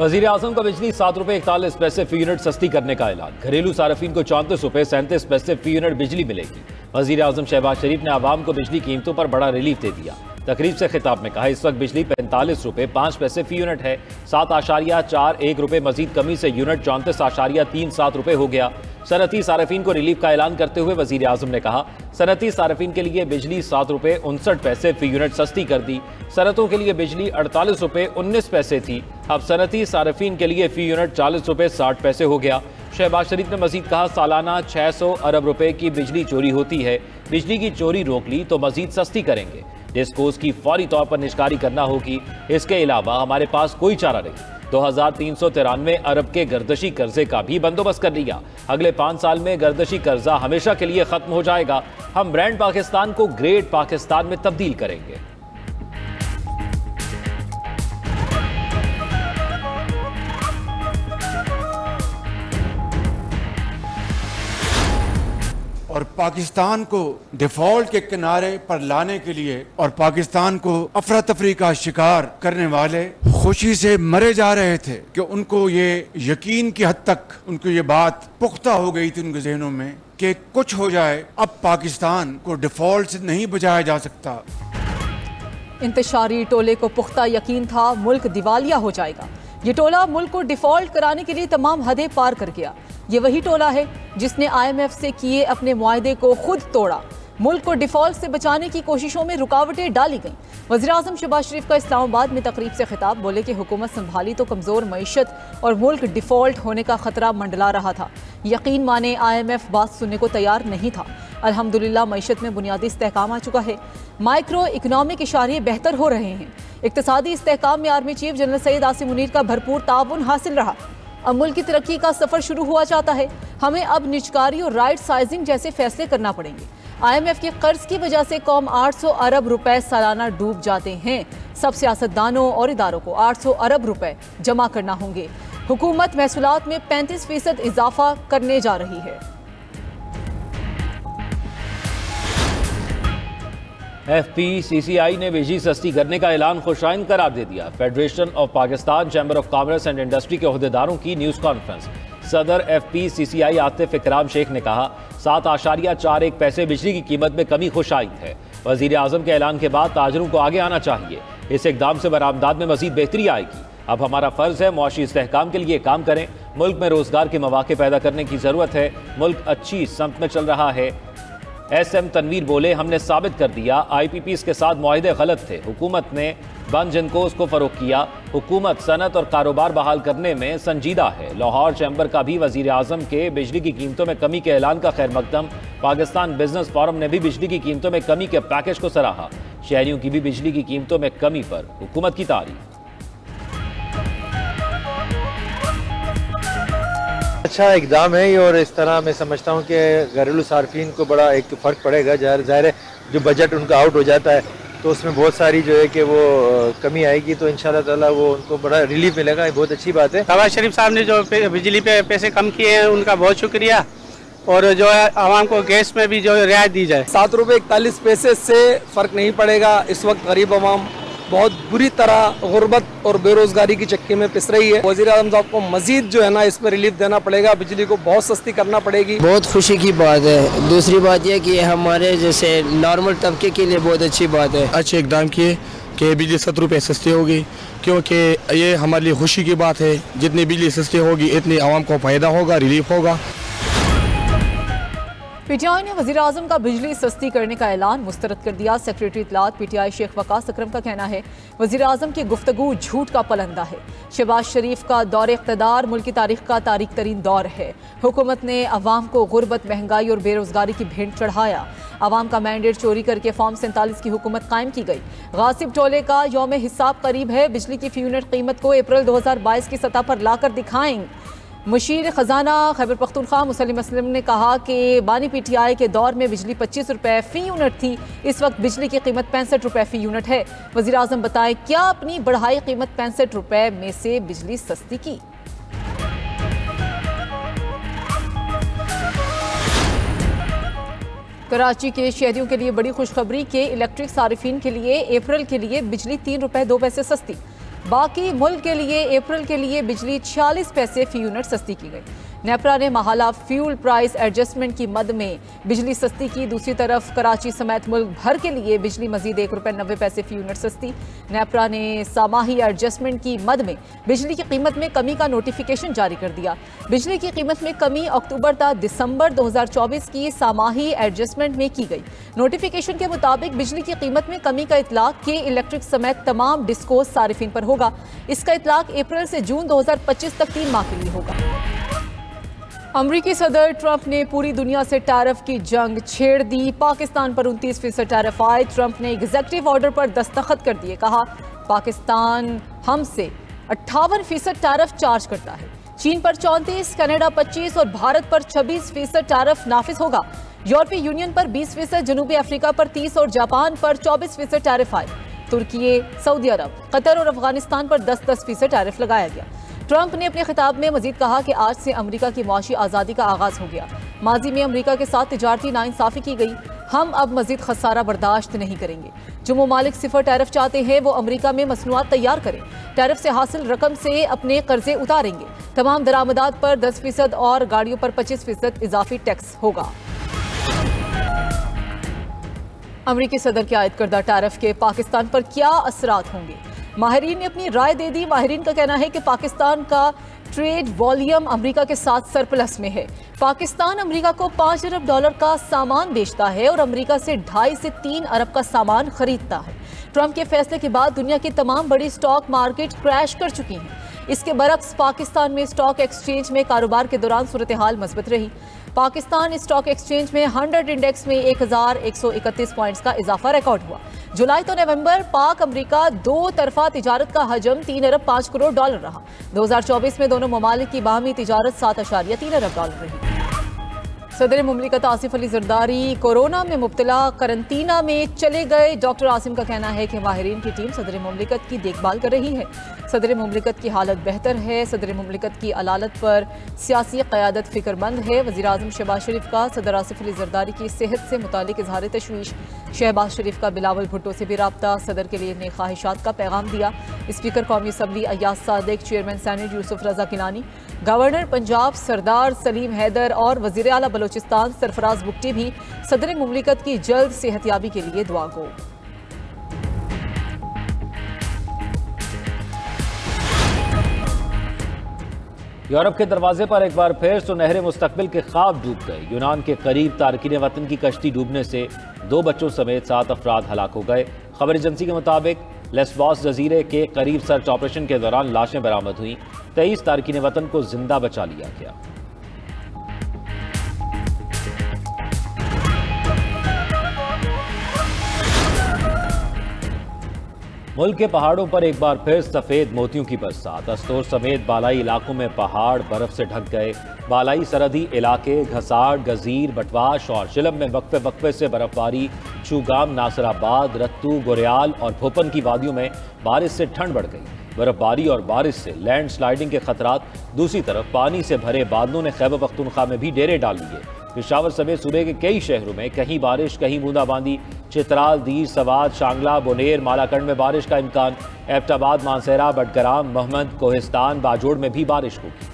वज़ीर आज़म का बिजली 7 रुपये 41 पैसे फी यूनिट सस्ती करने का ऐलान। घरेलू सार्फिन को 34 रुपये 37 पैसे फी यूनिट बिजली मिलेगी। वज़ीर आज़म शहबाज शरीफ ने आवाम को बिजली कीमतों पर बड़ा रिलीफ दे दिया। तकरीब से खिताब में कहा, इस वक्त बिजली 45 रुपये 5 पैसे फी यूनिट है। 7.41 रुपये मजीद कमी से यूनिट 34.37 रुपये हो गया। सनती सार्फिन को रिलीफ का ऐलान करते हुए वज़ीर आज़म ने कहा, सनती सार्फिन के लिए बिजली 7 रुपये 59 पैसे फी यूनिट सस्ती कर दी। सनतों के लिए बिजली 48 रुपये 19 पैसे थी, अब सनती सार्फिन के लिए फी यूनिट 40 रुपये 60 पैसे हो गया। शहबाज शरीफ ने मजीद कहा, सालाना 600 अरब रुपए की बिजली चोरी होती है, बिजली की चोरी रोक ली तो मजीद सस्ती करेंगे। डिस्कोस की फौरी तौर पर निष्कारी करना होगी। इसके अलावा हमारे पास कोई चारा नहीं। 2393 अरब के गर्दशी कर्जे का भी बंदोबस्त कर लिया। अगले 5 साल में गर्दशी कर्जा हमेशा के लिए खत्म हो जाएगा। हम ब्रांड पाकिस्तान को ग्रेट पाकिस्तान में तब्दील करेंगे। और पाकिस्तान को डिफॉल्ट के किनारे पर लाने के लिए और पाकिस्तान को अफरा तफरी का शिकार करने वाले खुशी से मरे जा रहे थे कि उनको ये यकीन की हद तक उनको ये बात पुख्ता हो गई थी उनके जहनों में कि कुछ हो जाए, अब पाकिस्तान को डिफॉल्ट से नहीं बचाया जा सकता। इंतशारी टोले को पुख्ता यकीन था मुल्क दिवालिया हो जाएगा। ये टोला मुल्क को डिफॉल्ट कराने के लिए तमाम हदें पार कर गया। ये वही टोला है जिसने IMF से किए अपने मुआहदे को खुद तोड़ा। मुल्क को डिफॉल्ट से बचाने की कोशिशों में रुकावटें डाली गईं। वज़ीर आज़म शहबाज शरीफ का इस्लामाबाद में तकरीब से खिताब, बोले कि हुकूमत संभाली तो कमज़ोर मईशत और मुल्क डिफॉल्ट होने का खतरा मंडला रहा था। यकीन माने IMF बात सुनने को तैयार नहीं था। अल्हम्दुलिल्लाह मईशत में बुनियादी इस्तेहकाम आ चुका है। माइक्रो इकनॉमिक इशारे बेहतर हो रहे हैं। इक्तिसादी इस्तेहकाम में army chief general Syed Asim Munir का भरपूर ताउन हासिल रहा। अब मुल्क की तरक्की का सफर शुरू हुआ चाहता है। हमें अब निजकारी और राइट साइजिंग जैसे फैसले करना पड़ेंगे। IMF के कर्ज की वजह से कौम 800 अरब रुपए सालाना डूब जाते हैं। सब सियासतदानों और इदारों को 800 अरब रुपए जमा करना होंगे। हुकूमत महसूलात में 35% इजाफा करने जा रही है। FPCCI ने बिजली सस्ती करने का ऐलान खुशाइन करार दे दिया। Federation of Pakistan chamber of commerce and industry के अहदेदारों की न्यूज़ कॉन्फ्रेंस। सदर FPCCI आतिफ इकराम शेख ने कहा, 7.41 पैसे बिजली की कीमत में कमी खुशाइन है। वज़ीर आज़म के ऐलान के बाद ताजरों को आगे आना चाहिए। इस इक़दाम से बरामदात में मज़ीद बेहतरी आएगी। अब हमारा फ़र्ज़ है मुआशी इस्तेहकाम के लिए काम करें। मुल्क में रोज़गार के मौके पैदा करने की ज़रूरत है। मुल्क अच्छी समत में चल रहा है। SM तनवीर बोले, हमने साबित कर दिया IPPs के साथ मुआहदे गलत थे। हुकूमत ने बंद जिनको को फ़रोग किया। हुकूमत सनत और कारोबार बहाल करने में संजीदा है। लाहौर चैम्बर का भी वज़ीर आज़म के बिजली की कीमतों में कमी के ऐलान का खैर मकदम। पाकिस्तान बिजनेस फोरम ने भी बिजली की कीमतों में कमी के पैकेज को सराहा। शहरियों की भी बिजली की कीमतों में कमी पर हुकूमत की तारीफ। अच्छा इकदाम है ये, और इस तरह मैं समझता हूँ कि घरेलू सार्फिन को बड़ा एक तो फ़र्क पड़ेगा। ज़ाहिर है जो बजट उनका आउट हो जाता है तो उसमें बहुत सारी जो है कि वो कमी आएगी, तो इंशाल्लाह ताला वो उनको बड़ा रिलीफ मिलेगा। ये बहुत अच्छी बात है। शहबाज शरीफ साहब ने जो बिजली पे पैसे कम किए हैं उनका बहुत शुक्रिया, और जो है आवाम को गैस में भी जो रियायत दी जाए। 7 रुपये 41 पैसे से फ़र्क नहीं पड़ेगा। इस वक्त गरीब आवाम बहुत बुरी तरह गुर्बत और बेरोजगारी की चक्की में पिस रही है। वज़ीर आज़म साहब को मजीद जो है ना इस पर रिलीफ देना पड़ेगा। बिजली को बहुत सस्ती करना पड़ेगी। बहुत खुशी की बात है। दूसरी बात यह कि हमारे जैसे नॉर्मल तबके के लिए बहुत अच्छी बात है। अच्छे इकदाम किए कि बिजली 7 रुपये सस्ती होगी, क्योंकि ये हमारे लिए खुशी की बात है। जितनी बिजली सस्ती होगी इतनी आवाम को फ़ायदा होगा, रिलीफ होगा। PTI ने वज़ीर आज़म का बिजली सस्ती करने का ऐलान मुस्तरद कर दिया। सेक्रेटरी इत्तलात PTI शेख वकास अकरम का कहना है, वज़ीर आज़म की गुफ्तगू झूठ का पलंदा है। शहबाज शरीफ का दौर इक़्तिदार मुल्क की तारीख का तारीख तरीन दौर है। हुकूमत ने अवाम को गुर्बत, महंगाई और बेरोज़गारी की भेंट चढ़ाया। अवाम का मैंडेट चोरी करके फॉर्म 47 की हुकूमत कायम की गई। गासिब टोले का यौम हिसाब करीब है। बिजली की फी यूनिट कीमत को अप्रैल 2022 की सतह पर लाकर दिखाएं। मुशीर ख़जाना खैबर पख्तूनख्वा मुसलिम असलम ने कहा कि बानी PTI के दौर में बिजली 25 रुपये फ़ी यूनिट थी। इस वक्त बिजली की कीमत 65 रुपये फ़ी यूनिट है। वज़ीर आज़म बताएं, क्या अपनी बढ़ाई कीमत 65 रुपये में से बिजली सस्ती की? कराची के शहरियों के लिए बड़ी खुशखबरी के इलेक्ट्रिक सारिफिन के लिए अप्रैल के लिए बिजली 3 रुपये 2 पैसे सस्ती। बाकी मुल्क के लिए अप्रैल के लिए बिजली 46 पैसे फी यूनिट सस्ती की गई। नेपरा ने माहाला फ्यूल प्राइस एडजस्टमेंट की मद में बिजली सस्ती की। दूसरी तरफ कराची समेत मुल्क भर के लिए बिजली मजीद ₹1.90 फी यूनिट सस्ती। नेपरा ने सामाही एडजस्टमेंट की मद में बिजली की कीमत में कमी का नोटिफिकेशन जारी कर दिया। बिजली की कीमत में कमी अक्टूबर तक दिसंबर 2024 की सामाही एडजस्टमेंट में की गई। नोटिफिकेशन के मुताबिक बिजली की कीमत में कमी का इतलाक के इलेक्ट्रिक समेत तमाम डिस्कोस सारिफिन पर होगा। इसका इतलाक अप्रैल से जून 2025 तक 3 माह के लिए होगा। अमरीकी सदर ट्रंप ने पूरी दुनिया से टैरिफ की जंग छेड़ दी। पाकिस्तान पर 29% टैरिफ आए। ट्रंप ने एग्जीक्यूटिव ऑर्डर पर दस्तखत कर दिए। कहा पाकिस्तान हमसे 58% टैरिफ चार्ज करता है। चीन पर 34%, कनाडा 25% और भारत पर 26% टैरिफ नाफिज होगा। यूरोपीय यूनियन पर 20%, जनूबी अफ्रीका पर 30% और जापान पर 24% टैरिफ आए। तुर्की, सऊदी अरब, कतर और अफगानिस्तान पर 10% टैरिफ लगाया गया। ट्रंप ने अपने खिताब में मजीद कहा कि आज से अमेरिका की मुआशी आज़ादी का आगाज हो गया। माजी में अमेरिका के साथ तिजारती नाइंसाफी की गई। हम अब मजीद खसारा बर्दाश्त नहीं करेंगे। जो ममालिक सिफर टैरिफ चाहते हैं वो अमेरिका में मसनूआत तैयार करें। टैरिफ से हासिल रकम से अपने कर्जे उतारेंगे। तमाम दरामदात पर 10% और गाड़ियों पर 25% इजाफी टैक्स होगा। अमेरिकी सदर के आयद करदा टैरिफ के पाकिस्तान पर क्या असरात होंगे? माहिरीन ने अपनी राय दे दी। माहिरीन का कहना है कि पाकिस्तान का ट्रेड वॉल्यूम अमेरिका के साथ सरप्लस में है। पाकिस्तान अमेरिका को $5 अरब का सामान बेचता है और अमेरिका से 2.5 से 3 अरब का सामान खरीदता है। ट्रंप के फैसले के बाद दुनिया की तमाम बड़ी स्टॉक मार्केट क्रैश कर चुकी हैं। इसके बरक्स पाकिस्तान में स्टॉक एक्सचेंज में कारोबार के दौरान सूरत हाल मजबूत रही। पाकिस्तान स्टॉक एक्सचेंज में 100 इंडेक्स में 1131 पॉइंट्स का इजाफा रिकॉर्ड हुआ। जुलाई तो नवंबर पाक अमेरिका दो तरफा तिजारत का हजम $3 अरब 5 करोड़ रहा। 2024 में दोनों ममालिक की बाहमी तिजारत $7.3 अरब रही। सदर मुमलिकत आसिफ अली जरदारी कोरोना में मुब्तला करंतना में चले गए। डॉक्टर आसिम का कहना है कि माहिरीन की टीम सदर मुमलिकत की देखभाल कर रही है। सदर मुमलिकत की हालत बेहतर है। सदर मुमलिकत की अलालत पर सियासी क़यादत फ़िक्रमंद है। वज़ीर आज़म शहबाज शरीफ का सदर आसिफ अली जरदारी की सेहत से मुतालिक इजहार तशवीश। शहबाज शरीफ का बिलावल भुट्टो से भी रब्ता। सदर के लिए नेक ख्वाहिशात का पैगाम दिया। स्पीकर कौमी assembly Ayaz Sadiq, chairman senate Yusuf Raza Gilani, governor Punjab Sardar Salim Haider और वज़ीर आला बलोचिस्तान सरफराज बुगटी भी सदर मुमलिकत की जल्द सेहतयाबी के लिए दुआ गो। यूरोप के दरवाजे पर एक बार फिर सुनहरे मुस्तकबिल के ख्वाब डूब गए। यूनान के करीब तारकीन वतन की कश्ती डूबने से 2 बच्चों समेत 7 अफराद हलाक हो गए। खबर एजेंसी के मुताबिक लेस्बोस जजीरे के करीब सर्च ऑपरेशन के दौरान लाशें बरामद हुई। 23 तारकीन वतन को जिंदा बचा लिया गया। मुल्क के पहाड़ों पर एक बार फिर सफेद मोतियों की बरसात। अस्तोर समेत बालाई इलाकों में पहाड़ बर्फ से ढक गए। बालाई सरहदी इलाके घसाड़, गजीर, बटवाश और शिलम में वक्फे वक्फे से बर्फबारी। चूगाम, नासराबाद, रत्तू, गोरियाल और भोपन की वादियों में बारिश से ठंड बढ़ गई। बर्फबारी और बारिश से लैंड स्लाइडिंग के खतरात। दूसरी तरफ पानी से भरे बादलों ने खैबर पख्तूनख्वा में भी डेरे डाल लिए। पेशावर समेत सूबे के कई शहरों में कहीं बारिश कहीं बूंदाबांदी। चित्राल, दीर, सवाद, शांगला, बोनेर, मालाकंड में बारिश का इम्कान। एबटाबाद, मानसेरा, बडगराम, मोहम्मद, कोहिस्तान, बाजोड़ में भी बारिश होगी।